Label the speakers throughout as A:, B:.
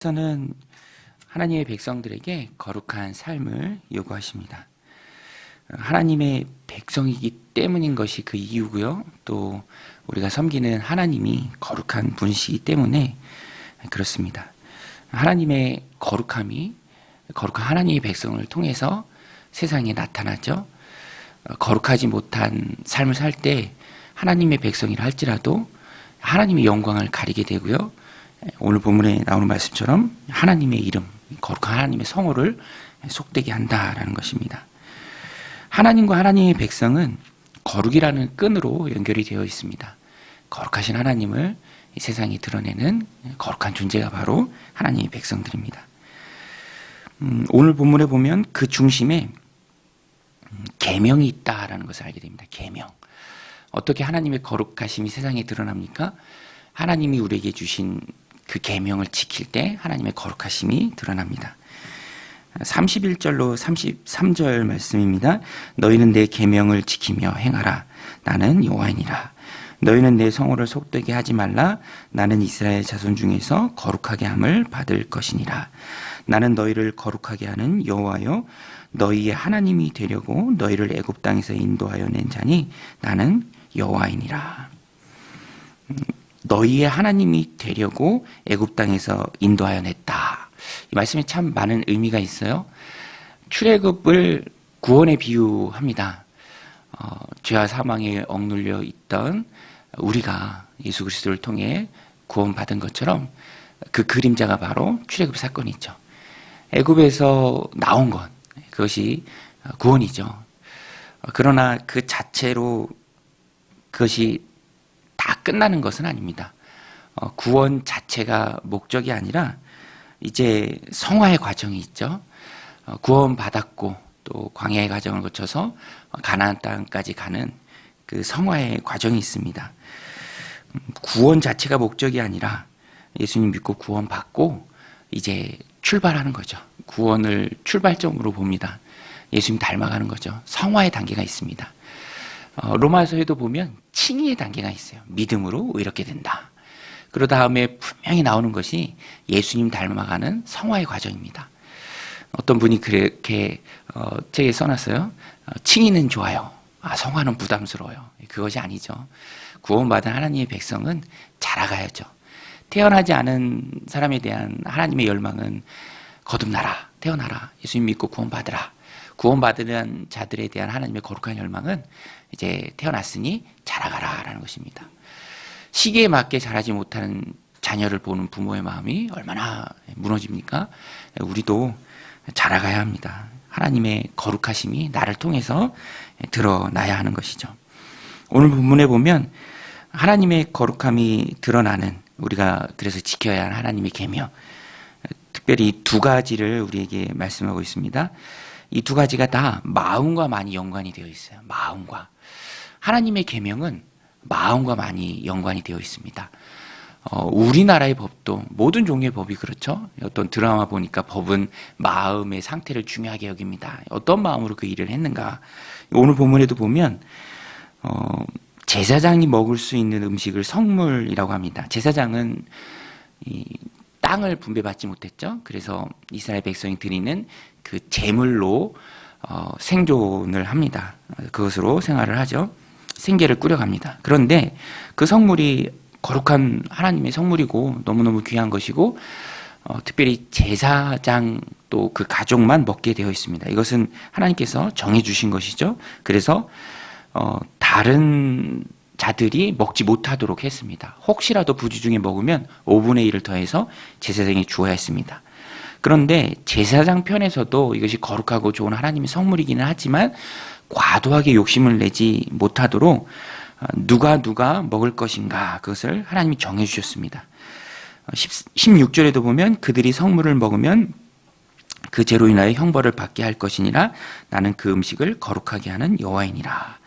A: 하나님께서는 하나님의 백성들에게 거룩한 삶을 요구하십니다. 하나님의 백성이기 때문인 것이 그 이유고요. 또 우리가 섬기는 하나님이 거룩한 분이시기 때문에 그렇습니다. 하나님의 거룩함이 거룩한 하나님의 백성을 통해서 세상에 나타나죠. 거룩하지 못한 삶을 살 때 하나님의 백성이라 할지라도 하나님의 영광을 가리게 되고요. 오늘 본문에 나오는 말씀처럼 하나님의 이름, 거룩한 하나님의 성호를 속되게 한다라는 것입니다. 하나님과 하나님의 백성은 거룩이라는 끈으로 연결이 되어 있습니다. 거룩하신 하나님을 이 세상에 드러내는 거룩한 존재가 바로 하나님의 백성들입니다. 오늘 본문에 보면 그 중심에 계명이 있다라는 것을 알게 됩니다. 계명. 어떻게 하나님의 거룩하심이 세상에 드러납니까? 하나님이 우리에게 주신 그 계명을 지킬 때 하나님의 거룩하심이 드러납니다. 31절로 33절 말씀입니다. 너희는 내 계명을 지키며 행하라. 나는 여호와이니라. 너희는 내 성호를 속되게 하지 말라. 나는 이스라엘 자손 중에서 거룩하게 함을 받을 것이니라. 나는 너희를 거룩하게 하는 여호와요 너희의 하나님이 되려고 너희를 애굽 땅에서 인도하여 낸 자니 나는 여호와이니라. 너희의 하나님이 되려고 애굽 땅에서 인도하여 냈다. 이 말씀에 참 많은 의미가 있어요. 출애굽을 구원에 비유합니다. 죄와 사망에 억눌려 있던 우리가 예수 그리스도를 통해 구원받은 것처럼 그 그림자가 바로 출애굽 사건이죠. 애굽에서 나온 것, 그것이 구원이죠. 그러나 그 자체로 그것이 다 끝나는 것은 아닙니다. 구원 자체가 목적이 아니라 이제 성화의 과정이 있죠. 구원 받았고 또 광야의 과정을 거쳐서 가나안 땅까지 가는 그 성화의 과정이 있습니다. 구원 자체가 목적이 아니라 예수님 믿고 구원 받고 이제 출발하는 거죠. 구원을 출발점으로 봅니다. 예수님 닮아가는 거죠. 성화의 단계가 있습니다. 로마서에도 보면 칭의의 단계가 있어요. 믿음으로 이렇게 된다. 그 다음에 분명히 나오는 것이 예수님 닮아가는 성화의 과정입니다. 어떤 분이 그렇게 책에 써놨어요. 칭의는 좋아요. 성화는 부담스러워요. 그것이 아니죠. 구원받은 하나님의 백성은 자라가야죠. 태어나지 않은 사람에 대한 하나님의 열망은 거듭나라, 태어나라, 예수님 믿고 구원받으라. 구원받은 자들에 대한 하나님의 거룩한 열망은 이제 태어났으니 자라가라라는 것입니다. 시기에 맞게 자라지 못하는 자녀를 보는 부모의 마음이 얼마나 무너집니까? 우리도 자라가야 합니다. 하나님의 거룩하심이 나를 통해서 드러나야 하는 것이죠. 오늘 본문에 보면 하나님의 거룩함이 드러나는 우리가 그래서 지켜야 하는 하나님의 계명, 특별히 두 가지를 우리에게 말씀하고 있습니다. 이 두 가지가 다 마음과 많이 연관이 되어 있어요. 마음과. 하나님의 계명은 마음과 많이 연관이 되어 있습니다. 우리나라의 법도 모든 종류의 법이 그렇죠. 어떤 드라마 보니까 법은 마음의 상태를 중요하게 여깁니다. 어떤 마음으로 그 일을 했는가. 오늘 본문에도 보면 제사장이 먹을 수 있는 음식을 성물이라고 합니다. 제사장은 이 땅을 분배받지 못했죠. 그래서 이스라엘 백성이 드리는 그 제물로 생존을 합니다. 그것으로 생활을 하죠. 생계를 꾸려갑니다. 그런데 그 성물이 거룩한 하나님의 성물이고 너무너무 귀한 것이고 특별히 제사장 또 그 가족만 먹게 되어 있습니다. 이것은 하나님께서 정해주신 것이죠. 그래서 다른 자들이 먹지 못하도록 했습니다. 혹시라도 부주 중에 먹으면 5분의 1을 더해서 제사장이 주어야 했습니다. 그런데 제사장 편에서도 이것이 거룩하고 좋은 하나님의 성물이기는 하지만 과도하게 욕심을 내지 못하도록 누가 먹을 것인가 그것을 하나님이 정해주셨습니다. 16절에도 보면 그들이 성물을 먹으면 그 죄로 인하여 형벌을 받게 할 것이니라. 나는 그 음식을 거룩하게 하는 여호와이니라.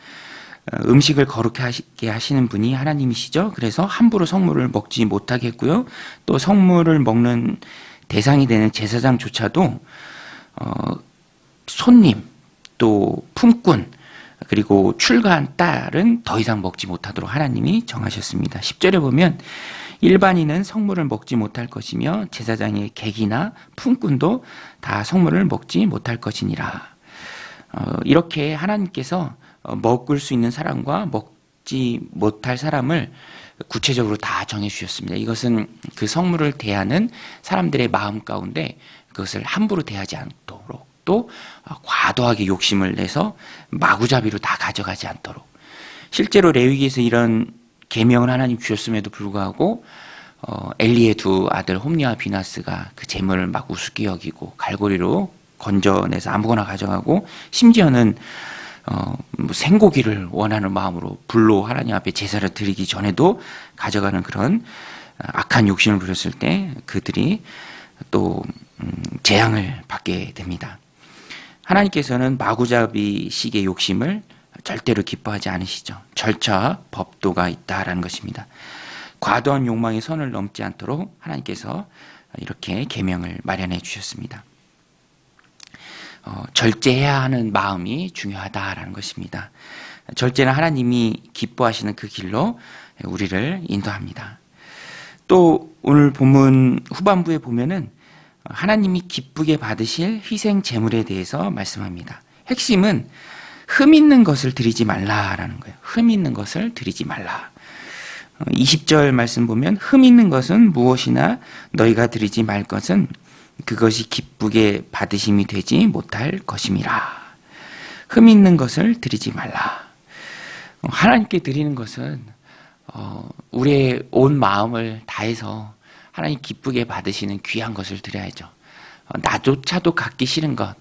A: 음식을 거룩하게 하시는 분이 하나님이시죠. 그래서 함부로 성물을 먹지 못하게 했고요. 또 성물을 먹는 대상이 되는 제사장조차도 손님 또 품꾼 그리고 출가한 딸은 더 이상 먹지 못하도록 하나님이 정하셨습니다. 10절에 보면 일반인은 성물을 먹지 못할 것이며 제사장의 객이나 품꾼도 다 성물을 먹지 못할 것이니라. 이렇게 하나님께서 먹을 수 있는 사람과 먹지 못할 사람을 구체적으로 다 정해 주셨습니다. 이것은 그 성물을 대하는 사람들의 마음 가운데 그것을 함부로 대하지 않도록, 또 과도하게 욕심을 내서 마구잡이로 다 가져가지 않도록. 실제로 레위기에서 이런 계명을 하나님 주셨음에도 불구하고 엘리의 두 아들 홈니와 비나스가 그 제물을 막 우습게 여기고 갈고리로 건져내서 아무거나 가져가고, 심지어는 생고기를 원하는 마음으로 불로 하나님 앞에 제사를 드리기 전에도 가져가는 그런 악한 욕심을 부렸을 때 그들이 또 재앙을 받게 됩니다. 하나님께서는 마구잡이식의 욕심을 절대로 기뻐하지 않으시죠. 절차, 법도가 있다라는 것입니다. 과도한 욕망의 선을 넘지 않도록 하나님께서 이렇게 계명을 마련해 주셨습니다. 절제해야 하는 마음이 중요하다라는 것입니다. 절제는 하나님이 기뻐하시는 그 길로 우리를 인도합니다. 또 오늘 본문 후반부에 보면은 하나님이 기쁘게 받으실 희생 제물에 대해서 말씀합니다. 핵심은 흠 있는 것을 드리지 말라라는 거예요. 흠 있는 것을 드리지 말라. 20절 말씀 보면 흠 있는 것은 무엇이나 너희가 드리지 말 것은 그것이 기쁘게 받으심이 되지 못할 것임이라. 흠 있는 것을 드리지 말라. 하나님께 드리는 것은 우리의 온 마음을 다해서 하나님 기쁘게 받으시는 귀한 것을 드려야죠. 나조차도 갖기 싫은 것,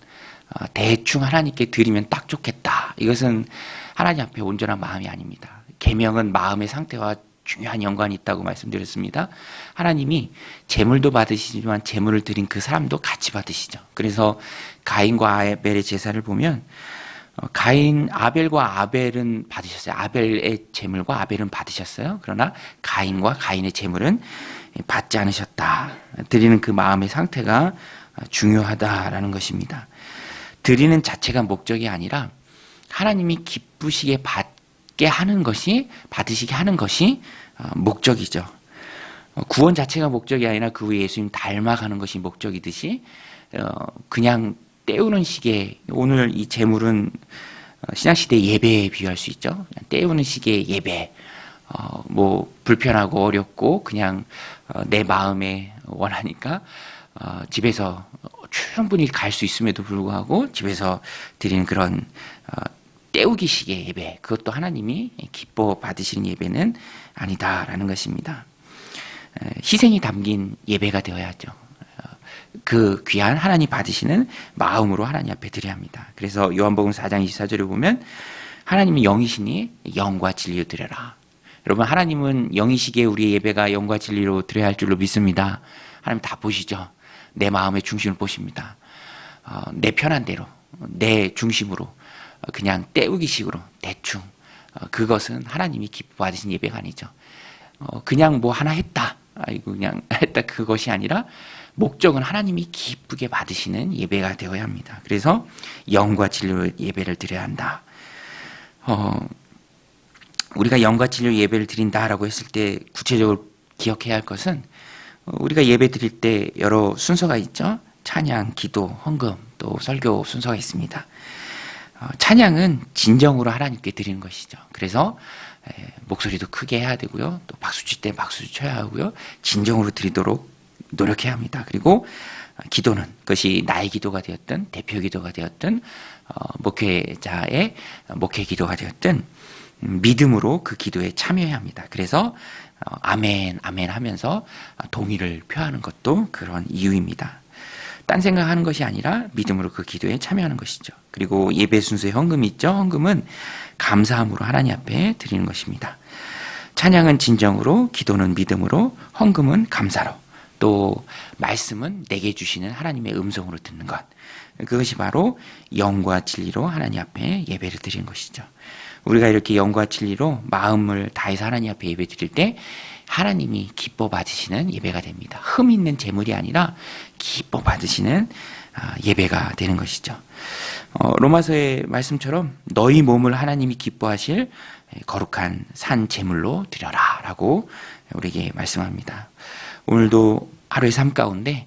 A: 대충 하나님께 드리면 딱 좋겠다. 이것은 하나님 앞에 온전한 마음이 아닙니다. 계명은 마음의 상태와 중요한 연관이 있다고 말씀드렸습니다. 하나님이 제물도 받으시지만 제물을 드린 그 사람도 같이 받으시죠. 그래서 가인과 아벨의 제사를 보면 아벨과 아벨은 받으셨어요. 아벨의 제물과 아벨은 받으셨어요. 그러나 가인과 가인의 제물은 받지 않으셨다. 드리는 그 마음의 상태가 중요하다라는 것입니다. 드리는 자체가 목적이 아니라 하나님이 기쁘시게 받게 하는 것이, 받으시게 하는 것이 목적이죠. 구원 자체가 목적이 아니라 그 후에 예수님 닮아가는 것이 목적이듯이 그냥 때우는 식의, 오늘 이 제물은 신약시대 예배에 비유할 수 있죠. 그냥 때우는 식의 예배. 불편하고 어렵고 그냥 내 마음에 원하니까 집에서 충분히 갈 수 있음에도 불구하고 집에서 드리는 그런 때우기식의 예배, 그것도 하나님이 기뻐 받으시는 예배는 아니다라는 것입니다. 희생이 담긴 예배가 되어야죠. 그 귀한 하나님 받으시는 마음으로 하나님 앞에 드려야 합니다. 그래서 요한복음 4장 24절에 보면 하나님은 영이시니 영과 진리로 드려라. 여러분, 하나님은 영이시기에 우리의 예배가 영과 진리로 드려야 할 줄로 믿습니다. 하나님 다 보시죠. 내 마음의 중심을 보십니다. 내 편한 대로, 내 중심으로 그냥 때우기식으로 대충, 그것은 하나님이 기뻐 받으신 예배가 아니죠. 그냥 뭐 하나 했다, 아이고 그냥 했다, 그것이 아니라 목적은 하나님이 기쁘게 받으시는 예배가 되어야 합니다. 그래서 영과 진리로 예배를 드려야 한다. 우리가 영과 진리로 예배를 드린다라고 했을 때 구체적으로 기억해야 할 것은, 우리가 예배 드릴 때 여러 순서가 있죠. 찬양, 기도, 헌금, 또 설교 순서가 있습니다. 찬양은 진정으로 하나님께 드리는 것이죠. 그래서 목소리도 크게 해야 되고요. 또 박수 칠 때 박수 쳐야 하고요. 진정으로 드리도록 노력해야 합니다. 그리고 기도는, 그것이 나의 기도가 되었든 대표 기도가 되었든 목회자의 목회 기도가 되었든 믿음으로 그 기도에 참여해야 합니다. 그래서 아멘, 아멘 하면서 동의를 표하는 것도 그런 이유입니다. 딴 생각하는 것이 아니라 믿음으로 그 기도에 참여하는 것이죠. 그리고 예배 순서에 헌금이 있죠. 헌금은 감사함으로 하나님 앞에 드리는 것입니다. 찬양은 진정으로, 기도는 믿음으로, 헌금은 감사로, 또 말씀은 내게 주시는 하나님의 음성으로 듣는 것. 그것이 바로 영과 진리로 하나님 앞에 예배를 드리는 것이죠. 우리가 이렇게 영과 진리로 마음을 다해서 하나님 앞에 예배 드릴 때 하나님이 기뻐 받으시는 예배가 됩니다. 흠 있는 제물이 아니라 기뻐 받으시는 예배가 되는 것이죠. 로마서의 말씀처럼 너희 몸을 하나님이 기뻐하실 거룩한 산 제물로 드려라 라고 우리에게 말씀합니다. 오늘도 하루의 삶 가운데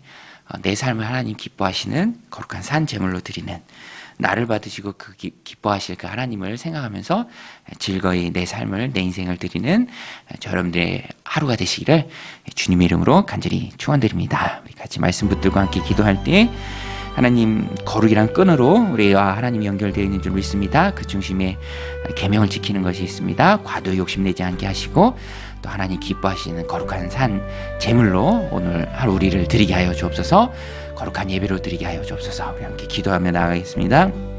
A: 내 삶을 하나님 기뻐하시는 거룩한 산 제물로 드리는, 나를 받으시고 그 기뻐하실 그 하나님을 생각하면서 즐거이 내 삶을, 내 인생을 드리는 저 여러분들의 하루가 되시기를 주님의 이름으로 간절히 축원드립니다. 우리 같이 말씀 붙들고 함께 기도할 때 하나님 거룩이란 끈으로 우리와 하나님이 연결되어 있는 줄 믿습니다. 그 중심에 계명을 지키는 것이 있습니다. 과도히 욕심내지 않게 하시고 또 하나님 기뻐하시는 거룩한 산 제물로 오늘 하루 우리를 드리게 하여 주옵소서. 거룩한 예배로 드리게 하여 주옵소서. 우리 함께 기도하며 나아가겠습니다.